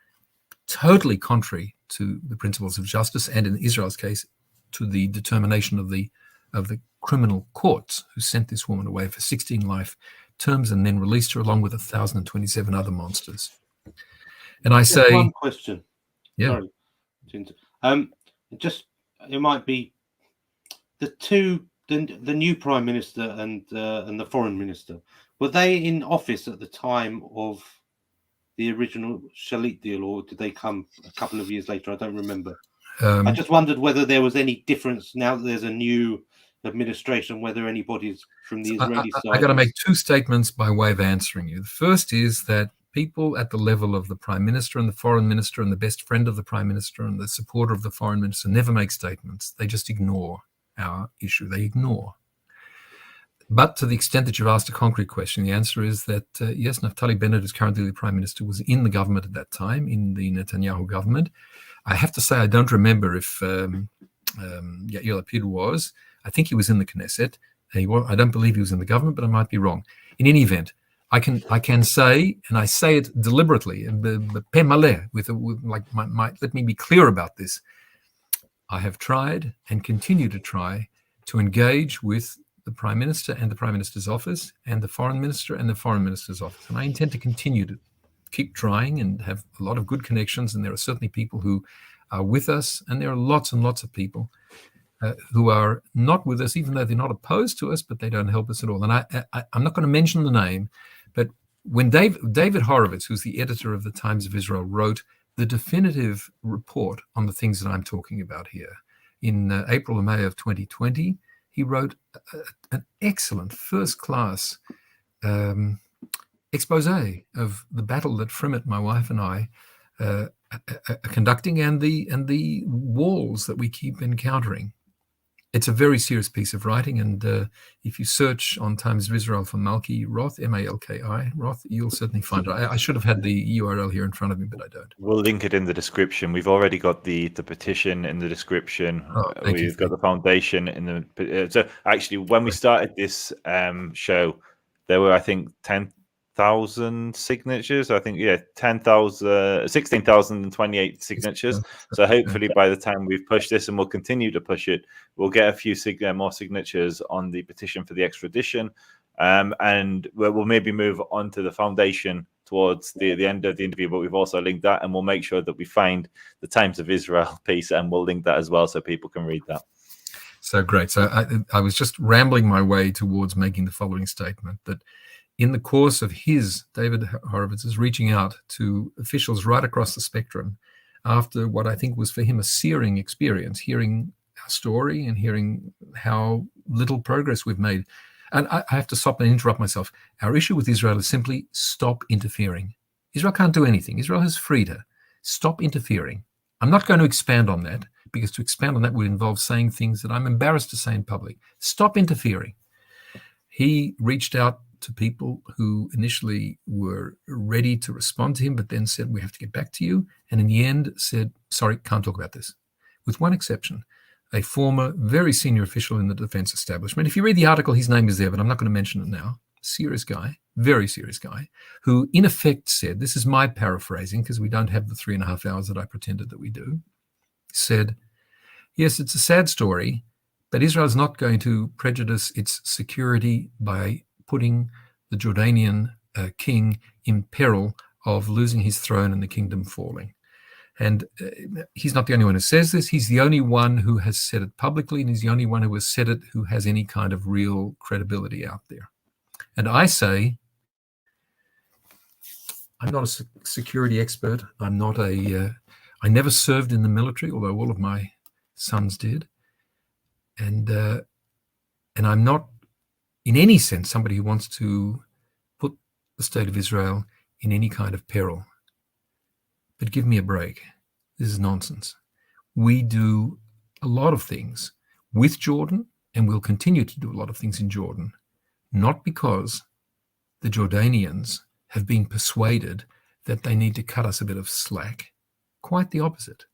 C: totally contrary to the principles of justice, and in Israel's case, to the determination of the criminal courts who sent this woman away for 16 life terms and then released her along with 1,027 other monsters. And I say,
A: one question.
C: Yeah.
A: Sorry. It might be the new prime minister and the foreign minister. Were they in office at the time of the original Shalit deal, or did they come a couple of years later? I don't remember. I just wondered whether there was any difference now that there's a new administration, whether anybody's from the Israeli side.
C: I got to make 2 statements by way of answering you. The first is that people at the level of the prime minister and the foreign minister and the best friend of the prime minister and the supporter of the foreign minister never make statements. They just ignore our issue. They ignore. But to the extent that you've asked a concrete question, the answer is that, yes, Naftali Bennett, who's currently the prime minister, was in the government at that time, in the Netanyahu government. I have to say I don't remember if Yair Lapid was. I think he was in the Knesset. I don't believe he was in the government, but I might be wrong. In any event, I can say, and I say it deliberately, and let me be clear about this. I have tried and continue to try to engage with the Prime Minister and the Prime Minister's office and the Foreign Minister and the Foreign Minister's office. And I intend to continue to keep trying and have a lot of good connections. And there are certainly people who are with us, and there are lots and lots of people who are not with us, even though they're not opposed to us, but they don't help us at all. And I'm not going to mention the name, but when David Horowitz, who's the editor of the Times of Israel, wrote the definitive report on the things that I'm talking about here in April or May of 2020, he wrote an excellent first-class expose of the battle that Frimet, my wife, and I are conducting, and the walls that we keep encountering. It's a very serious piece of writing, and if you search on Times of Israel for Malki, Roth, M-A-L-K-I, Roth, you'll certainly find it. I should have had the URL here in front of me, but I don't.
B: We'll link it in the description. We've already got the petition in the description. We've got the foundation in the... so actually, when we started this show, there were, I think, 10,000 signatures. I think, 16,028 signatures. So hopefully by the time we've pushed this, and we'll continue to push it, we'll get a few more signatures on the petition for the extradition. And we'll maybe move on to the foundation towards the end of the interview, but we've also linked that, and we'll make sure that we find the Times of Israel piece, and we'll link that as well so people can read that.
C: So great. So I was just rambling my way towards making the following statement, that in the course of David Horowitz's reaching out to officials right across the spectrum, after what I think was for him a searing experience, hearing our story and hearing how little progress we've made. And I have to stop and interrupt myself. Our issue with Israel is simply stop interfering. Israel can't do anything. Israel has freed her. Stop interfering. I'm not going to expand on that, because to expand on that would involve saying things that I'm embarrassed to say in public. Stop interfering. He reached out to people who initially were ready to respond to him, but then said, we have to get back to you. And in the end said, sorry, can't talk about this. With one exception, a former very senior official in the defense establishment. If you read the article, his name is there, but I'm not going to mention it now. Serious guy, very serious guy, who in effect said, this is my paraphrasing because we don't have the 3.5 hours that I pretended that we do, said, yes, it's a sad story, but Israel is not going to prejudice its security by putting the Jordanian king in peril of losing his throne and the kingdom falling. And he's not the only one who says this. He's the only one who has said it publicly, and he's the only one who has said it who has any kind of real credibility out there. And I say, I'm not a security expert. I'm not I never served in the military, although all of my sons did. And I'm not, in any sense, somebody who wants to put the state of Israel in any kind of peril. But give me a break. This is nonsense. We do a lot of things with Jordan, and we'll continue to do a lot of things in Jordan, not because the Jordanians have been persuaded that they need to cut us a bit of slack. Quite the opposite.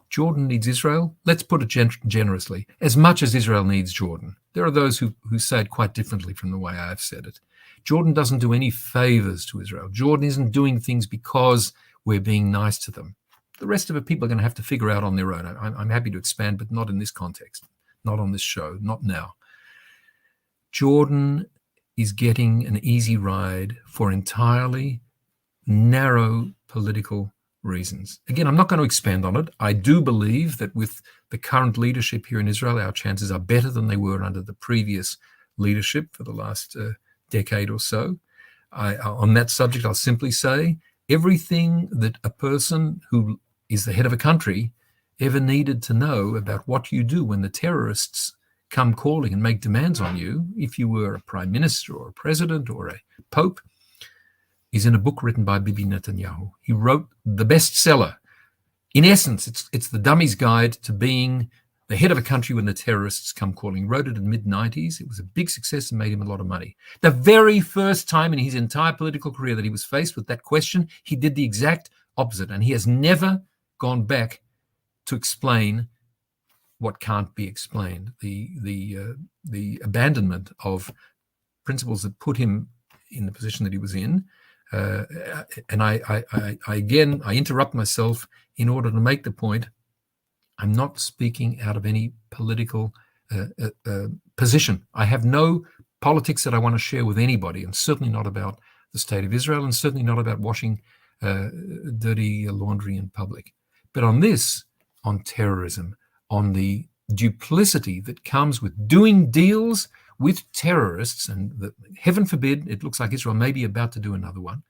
C: Jordan needs Israel. Let's put it generously, as much as Israel needs Jordan. There are those who say it quite differently from the way I've said it. Jordan doesn't do any favors to Israel. Jordan isn't doing things because we're being nice to them. The rest of it, people are going to have to figure out on their own. I'm happy to expand, but not in this context, not on this show, not now. Jordan is getting an easy ride for entirely narrow political reasons. Again, I'm not going to expand on it. I do believe that with the current leadership here in Israel, our chances are better than they were under the previous leadership for the last decade or so. On that subject, I'll simply say everything that a person who is the head of a country ever needed to know about what you do when the terrorists come calling and make demands on you, if you were a prime minister or a president or a pope, is in a book written by Bibi Netanyahu. He wrote the bestseller. In essence, it's the dummy's guide to being the head of a country when the terrorists come calling. He wrote it in the mid-90s. It was a big success and made him a lot of money. The very first time in his entire political career that he was faced with that question, he did the exact opposite. And he has never gone back to explain what can't be explained. The abandonment of principles that put him in the position that he was in. And I interrupt myself in order to make the point. I'm not speaking out of any political position. I have no politics that I want to share with anybody, and certainly not about the state of Israel, and certainly not about washing dirty laundry in public. But on this, on terrorism, on the duplicity that comes with doing deals with terrorists, and heaven forbid, it looks like Israel may be about to do another one,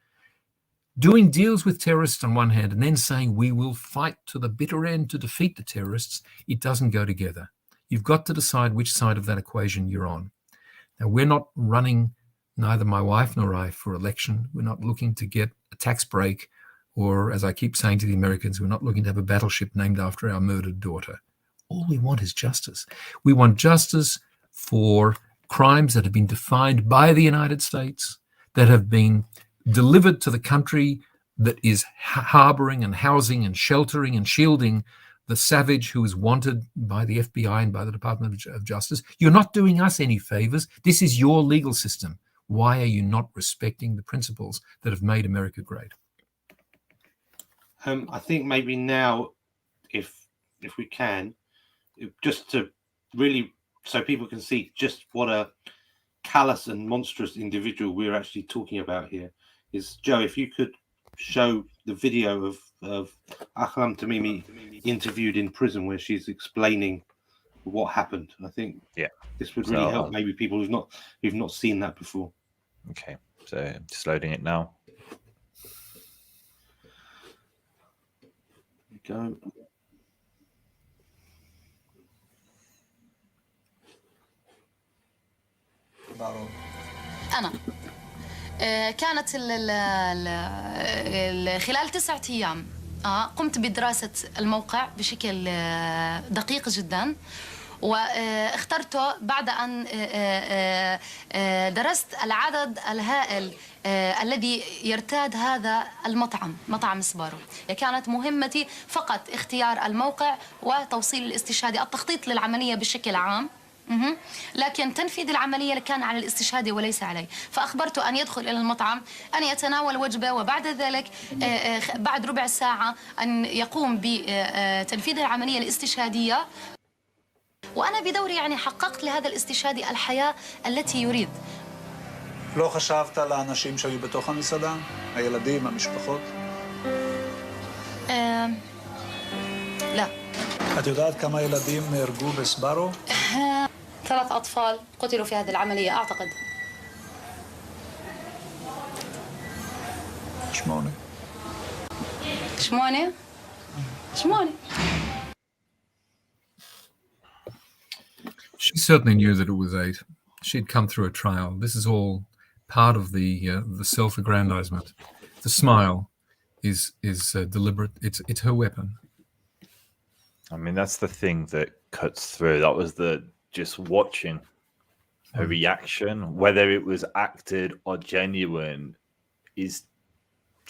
C: doing deals with terrorists on one hand and then saying we will fight to the bitter end to defeat the terrorists, it doesn't go together. You've got to decide which side of that equation you're on. Now, we're not running, neither my wife nor I, for election. We're not looking to get a tax break, or, as I keep saying to the Americans, we're not looking to have a battleship named after our murdered daughter. All we want is justice. We want justice for crimes that have been defined by the United States, that have been delivered to the country that is harboring and housing and sheltering and shielding the savage who is wanted by the FBI and by the Department of Justice. You're not doing us any favors. This is your legal system. Why are you not respecting the principles that have made America great?
A: I think maybe now, if we can, just to really, so people can see just what a callous and monstrous individual we're actually talking about here, is, Joe, if you could show the video of Ahlam Tamimi interviewed in prison, where she's explaining what happened. I think this would really help maybe people who've not seen that before.
B: Okay, so just loading it now.
A: Go.
D: أنا كانت خلال 9 أيام قمت بدراسة الموقع بشكل دقيق جدا، واخترته بعد أن درست العدد الهائل الذي يرتاد هذا المطعم، مطعم سبارو. كانت مهمتي فقط اختيار الموقع وتوصيل الاستشهادي، التخطيط للعملية بشكل عام، لكن تنفيذ العملية كان على الاستشهادي وليس علي. فأخبرته أن يدخل إلى المطعم، أن يتناول وجبة، وبعد ذلك بعد ربع ساعة أن يقوم بتنفيذ العملية الاستشهادية. وأنا بدوري يعني حققت لهذا الاستشهادي الحياة التي يريد.
E: לא חשבת על האנשים שהיו בתוך המסעדה? הילדים, המשפחות?
D: لا.
E: את יודעת כמה ילדים נהרגו בסבארו?
D: 3 أطفال قتلوا في هذه العملية أعتقد.
E: 8.
D: 8.
C: She certainly knew that it was 8. She'd come through a trial. This is all part of the self-aggrandizement. The smile is deliberate. It's her weapon.
B: I mean, that's the thing that cuts through. That was just watching her reaction, whether it was acted or genuine, is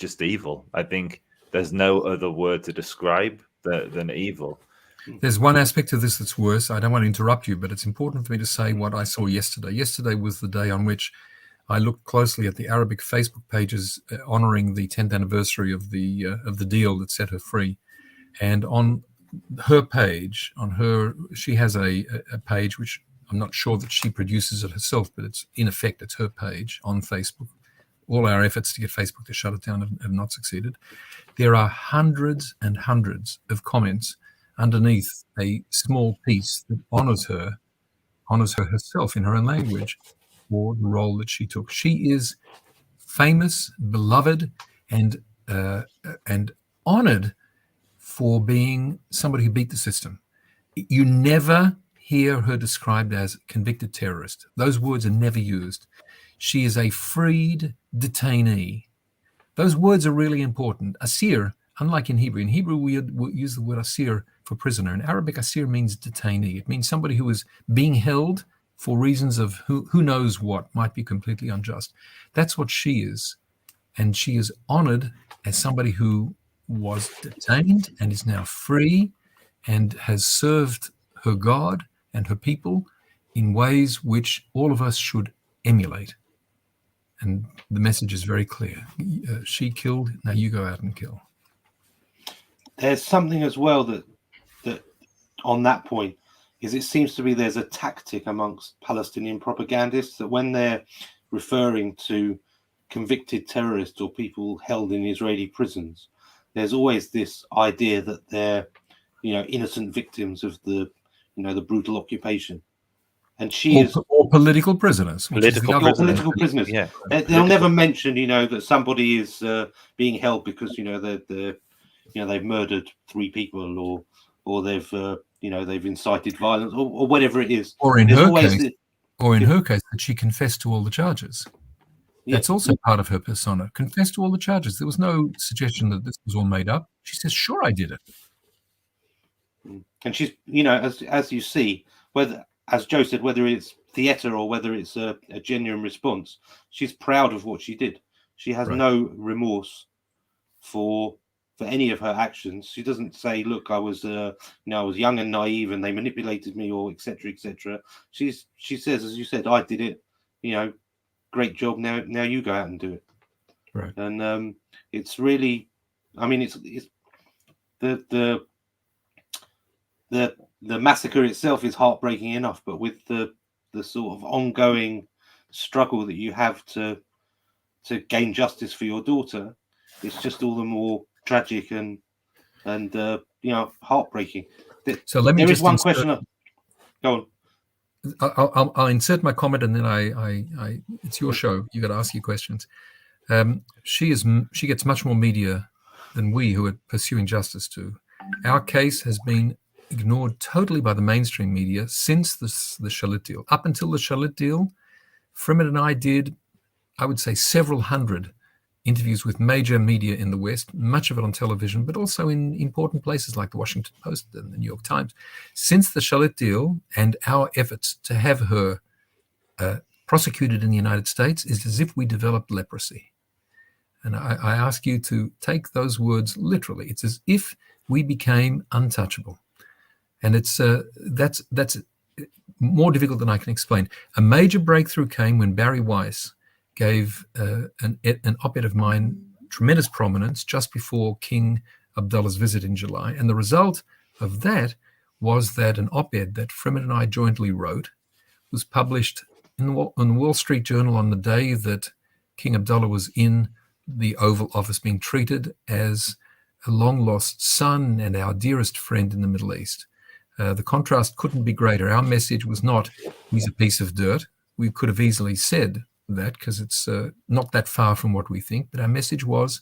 B: just evil. I think there's no other word to describe than evil.
C: There's one aspect of this that's worse. I don't want to interrupt you, but it's important for me to say what I saw yesterday. Yesterday was the day on which I looked closely at the Arabic Facebook pages honoring the 10th anniversary of the deal that set her free. And on her page, she has a page which I'm not sure that she produces it herself, but it's in effect, it's her page on Facebook. All our efforts to get Facebook to shut it down have not succeeded. There are hundreds and hundreds of comments underneath a small piece that honors her herself in her own language for the role that she took. She is famous, beloved, and honored for being somebody who beat the system. You never hear her described as convicted terrorist. Those words are never used. She is a freed detainee. Those words are really important. Asir, unlike in Hebrew we use the word asir for prisoner. In Arabic, asir means detainee. It means somebody who is being held for reasons of who knows what, might be completely unjust. That's what she is. And she is honored as somebody who was detained and is now free and has served her God and her people in ways which all of us should emulate. And the message is very clear. She killed, now you go out and kill.
A: There's something as well that on that point is it seems to be there's a tactic amongst Palestinian propagandists that when they're referring to convicted terrorists or people held in Israeli prisons, there's always this idea that they're, innocent victims of the brutal occupation. And
C: or political prisoners.
A: Political prisoners.
B: Yeah.
A: They'll never mention, that somebody is being held because, they've murdered 3 people or they've, they've incited violence or whatever it is.
C: Or in her case, that she confessed to all the charges. That's also part of her persona. Confessed to all the charges. There was no suggestion that this was all made up. She says, "Sure, I did it."
A: And she's, as you see, whether, as Joe said, whether it's theatre or whether it's a genuine response, she's proud of what she did. She has no remorse for any of her actions. She doesn't say, "Look, I was, I was young and naive, and they manipulated me," or etc., etc. She says, as you said, "I did it. Great job. Now you go out and do it."
C: Right.
A: And it's really, I mean, it's the massacre itself is heartbreaking enough, but with the sort of ongoing struggle that you have to gain justice for your daughter, it's just all the more tragic and heartbreaking.
C: So let me
A: just one question. Go on.
C: I'll insert my comment, and then I it's your show. You got to ask your questions. She gets much more media than we who are pursuing justice do. Our case has been ignored totally by the mainstream media since the Shalit deal. Up until the Shalit deal, Frimet and I did, I would say, several hundred interviews with major media in the West, much of it on television, but also in important places like the Washington Post and the New York Times. Since the Shalit deal and our efforts to have her prosecuted in the United States is as if we developed leprosy. And I ask you to take those words literally. It's as if we became untouchable. And it's that's more difficult than I can explain. A major breakthrough came when Barry Weiss gave an op-ed of mine tremendous prominence just before King Abdullah's visit in July. And the result of that was that an op-ed that Frimet and I jointly wrote was published in the Wall Street Journal on the day that King Abdullah was in the Oval Office being treated as a long-lost son and our dearest friend in the Middle East. The contrast couldn't be greater. Our message was not, he's a piece of dirt. We could have easily said that because it's not that far from what we think. But our message was,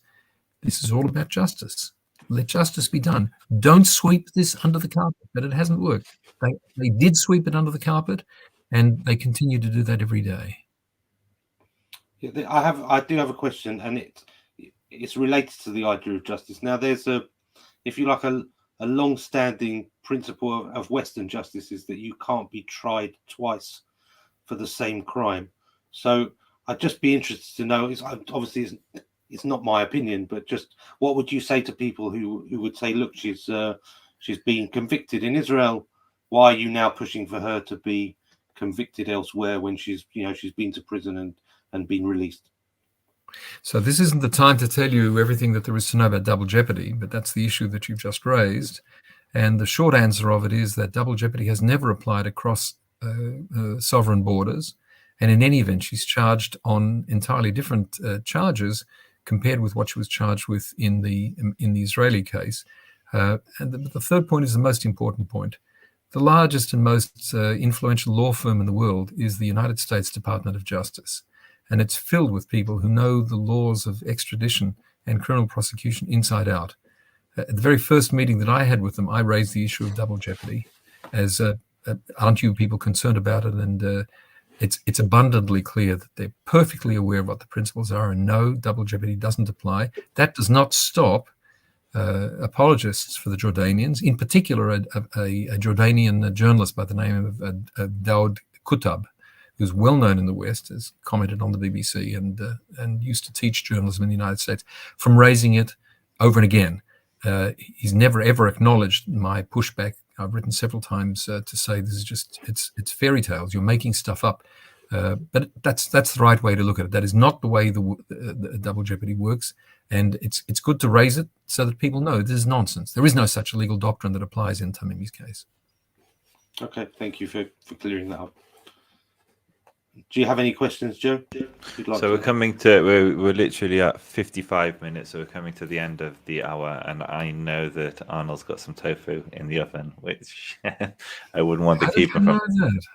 C: this is all about justice. Let justice be done. Don't sweep this under the carpet. But it hasn't worked. They did sweep it under the carpet, and they continue to do that every day.
A: Yeah, I do have a question, and it's related to the idea of justice. Now, there's a long-standing principle of Western justice is that you can't be tried twice for the same crime. So I'd just be interested to know, obviously it's not my opinion, but just what would you say to people who would say, look, she's been convicted in Israel. Why are you now pushing for her to be convicted elsewhere when she's been to prison and been released?
C: So this isn't the time to tell you everything that there is to know about double jeopardy, but that's the issue that you've just raised. And the short answer of it is that double jeopardy has never applied across sovereign borders. And in any event, she's charged on entirely different charges compared with what she was charged with in the Israeli case. And the third point is the most important point. The largest and most influential law firm in the world is the United States Department of Justice. And it's filled with people who know the laws of extradition and criminal prosecution inside out. At the very first meeting that I had with them, I raised the issue of double jeopardy as, aren't you people concerned about it? And it's abundantly clear that they're perfectly aware of what the principles are, and no, double jeopardy doesn't apply. That does not stop apologists for the Jordanians, in particular a Jordanian journalist by the name of Daoud Kutab, who's well known in the West, has commented on the BBC and used to teach journalism in the United States, from raising it over and again. He's never ever acknowledged my pushback. I've written several times to say this is just it's fairy tales. You're making stuff up, but that's the right way to look at it. That is not the way the double jeopardy works, and it's good to raise it so that people know this is nonsense. There is no such legal doctrine that applies in Tamimi's case.
A: Okay, thank you for clearing that up. Do you have any questions, Joe?
B: So we're literally at 55 minutes, so we're coming to the end of the hour, and I know that Arnold's got some tofu in the oven, which I wouldn't want to keep him from.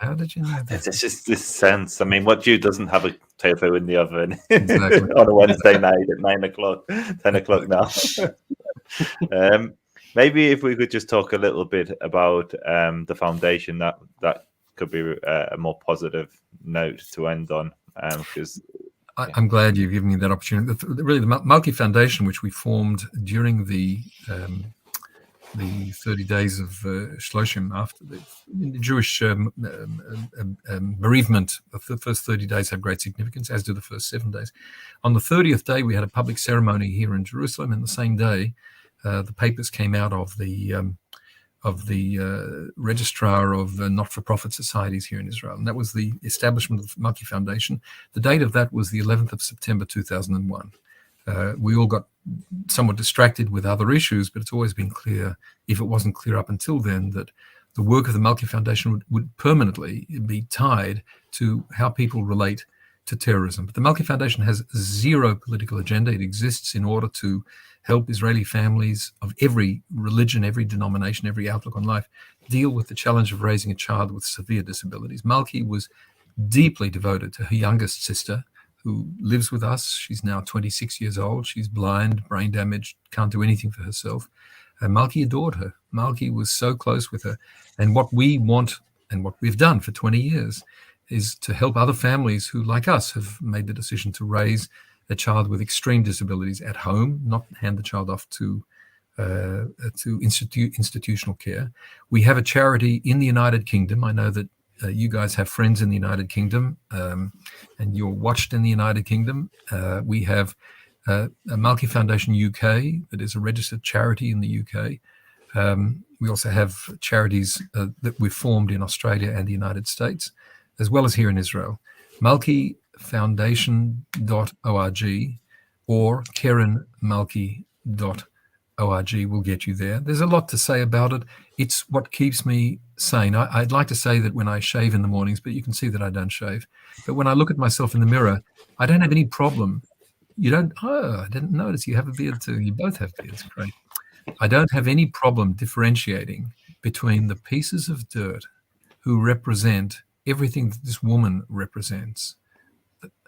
C: How did you know that?
B: It's just this sense. I mean, what Jew doesn't have a tofu in the oven
C: Exactly.
B: on a Wednesday night at 9 o'clock, 10 o'clock now? Maybe if we could just talk a little bit about the foundation, that could be a more positive note to end on. Because
C: I'm glad you've given me that opportunity. Really, the Malki Foundation, which we formed during the 30 days of Shloshim, after the Jewish bereavement, the first 30 days have great significance, as do the first 7 days. On the 30th day, we had a public ceremony here in Jerusalem, and the same day, the papers came out of the registrar of not-for-profit societies here in Israel. And that was the establishment of the Malki Foundation. The date of that was the 11th of September 2001. We all got somewhat distracted with other issues, but it's always been clear, if it wasn't clear up until then, that the work of the Malki Foundation would permanently be tied to how people relate to terrorism. But the Malki Foundation has zero political agenda. It exists in order to help Israeli families of every religion, every denomination, every outlook on life deal with the challenge of raising a child with severe disabilities. Malki was deeply devoted to her youngest sister, who lives with us. She's now 26 years old. She's blind, brain damaged, can't do anything for herself. And Malki adored her. Malki was so close with her. And what we want, and what we've done for 20 years, is to help other families who, like us, have made the decision to raise a child with extreme disabilities at home, not hand the child off to institutional care. We have a charity in the United Kingdom. I know that you guys have friends in the United Kingdom, and you're watched in the United Kingdom. We have a Malki Foundation UK that is a registered charity in the UK. We also have charities that we've formed in Australia and the United States, as well as here in Israel. MalkiFoundation.org or KerenMalki.org will get you there. There's a lot to say about it. It's what keeps me sane. I'd like to say that when I shave in the mornings, but you can see that I don't shave. But when I look at myself in the mirror, I don't have any problem. You don't? Oh, I didn't notice you have a beard too. You both have beards. Great. I don't have any problem differentiating between the pieces of dirt who represent everything that this woman represents.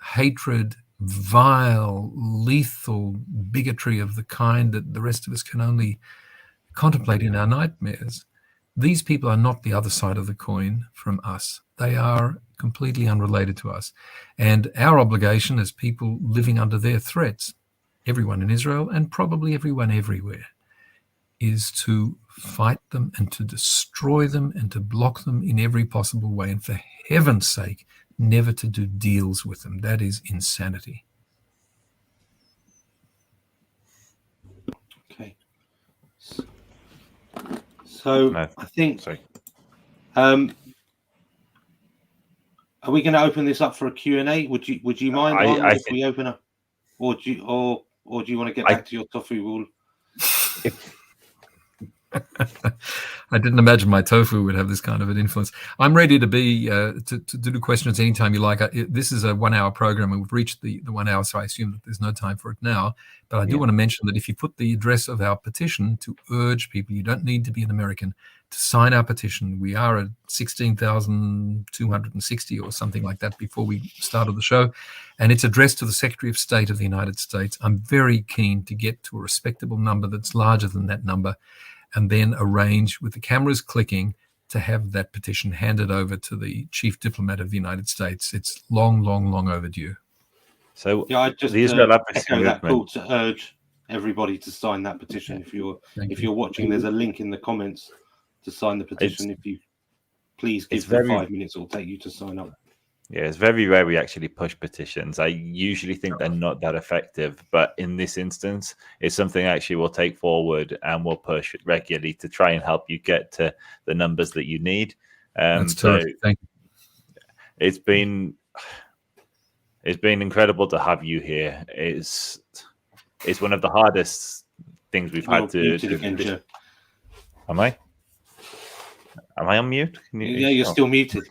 C: Hatred, vile, lethal bigotry of the kind that the rest of us can only contemplate in our nightmares. These people are not the other side of the coin from us. They are completely unrelated to us. And our obligation as people living under their threats, everyone in Israel and probably everyone everywhere, is to fight them and to destroy them and to block them in every possible way. And for heaven's sake, never to do deals with them. That is insanity.
A: Okay. So
B: No,
A: I think,
B: sorry.
A: are we going to open this up for a Q&A? Would you mind Arnold, if we open up, or do you want to get back to your tofu rule?
C: I didn't imagine my tofu would have this kind of an influence. I'm ready to be to do questions anytime you like. This is a 1 hour program, and we've reached the 1 hour, so I assume that there's no time for it now. But I do want to mention that if you put the address of our petition to urge people, you don't need to be an American to sign our petition. We are at 16,260 or something like that before we started the show, and it's addressed to the Secretary of State of the United States. I'm very keen to get to a respectable number that's larger than that number, and then arrange with the cameras clicking to have that petition handed over to the chief diplomat of the United States. It's long, long, long overdue.
B: So
A: I just
B: the Israel
A: echo that call to urge everybody to sign that petition. If you're watching, there's a link in the comments to sign the petition. If you please give them 5 minutes, it'll take you to sign up.
B: Yeah, it's very rare we actually push petitions. I usually think they're not that effective, but in this instance, it's something actually we'll take forward and we'll push regularly to try and help you get to the numbers that you need.
C: That's terrific. Thank you.
B: It's been incredible to have you here. It's one of the hardest things we've had to.
A: Again,
B: Am I? Am I on mute?
A: Yeah, you're still muted.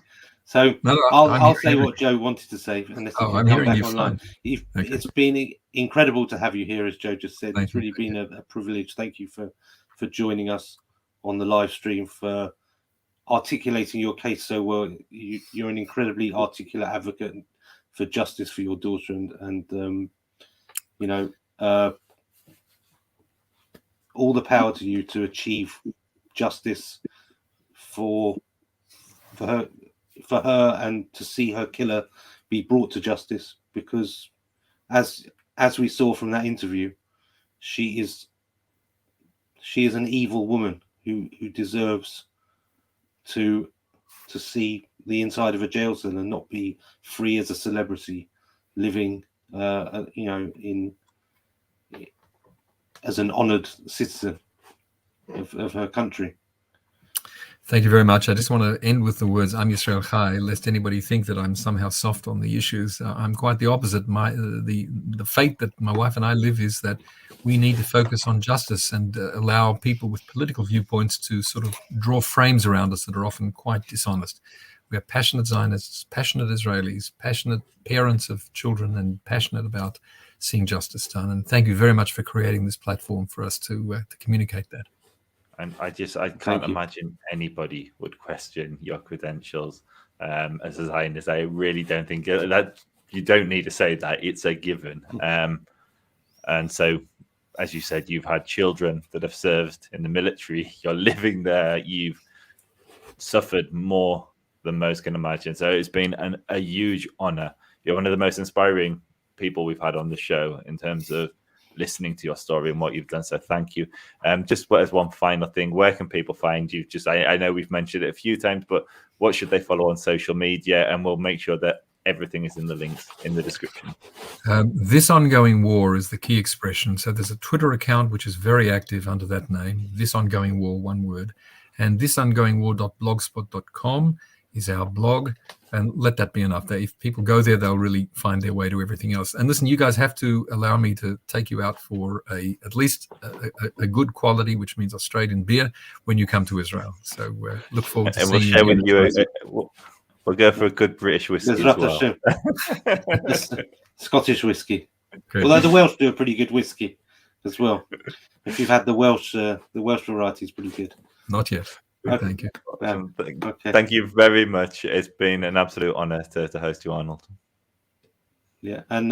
A: So
C: No,
A: I'll say what Joe wanted to say, unless he can
C: I'm
A: come
C: hearing
A: back
C: you
A: online.
C: fine. Okay.
A: It's been incredible to have you here, as Joe just said.
C: Thank
A: It's
C: you.
A: really been a privilege. Thank you for joining us on the live stream, for articulating your case so well. You're an incredibly articulate advocate for justice for your daughter, and all the power to you to achieve justice for her, and to see her killer be brought to justice, because as we saw from that interview, she is an evil woman who deserves to see the inside of a jail cell and not be free as a celebrity, living as an honored citizen of her country.
C: Thank you very much. I just want to end with the words "Am Yisrael Chai," lest anybody think that I'm somehow soft on the issues. I'm quite the opposite. The fate that my wife and I live is that we need to focus on justice and allow people with political viewpoints to sort of draw frames around us that are often quite dishonest. We are passionate Zionists, passionate Israelis, passionate parents of children, and passionate about seeing justice done. And thank you very much for creating this platform for us to communicate that.
B: And I can't imagine anybody would question your credentials as a Zionist. I really don't think that you don't need to say that. It's a given. And so, as you said, you've had children that have served in the military. You're living there. You've suffered more than most can imagine. So it's been a huge honor. You're one of the most inspiring people we've had on the show in terms of listening to your story and what you've done. So thank you. Just as one final thing, where can people find you? I know we've mentioned it a few times, but what should they follow on social media? And we'll make sure that everything is in the links in the description.
C: This Ongoing War is the key expression. So there's a Twitter account which is very active under that name, This Ongoing War, one word. And thisongoingwar.blogspot.com is our blog. And let that be enough. If people go there, they'll really find their way to everything else. And listen, you guys have to allow me to take you out for at least a good quality, which means Australian beer, when you come to Israel. So look forward to seeing you.
B: And we'll share with you. We'll go for a good British whiskey as well.
A: Scottish whiskey.
C: Good.
A: Although the Welsh do a pretty good whiskey as well. If you've had the Welsh variety is pretty good.
C: Not yet. Thank you.
A: Okay.
B: Thank you very much. It's been an absolute honor to host you, Arnold.
A: Yeah, and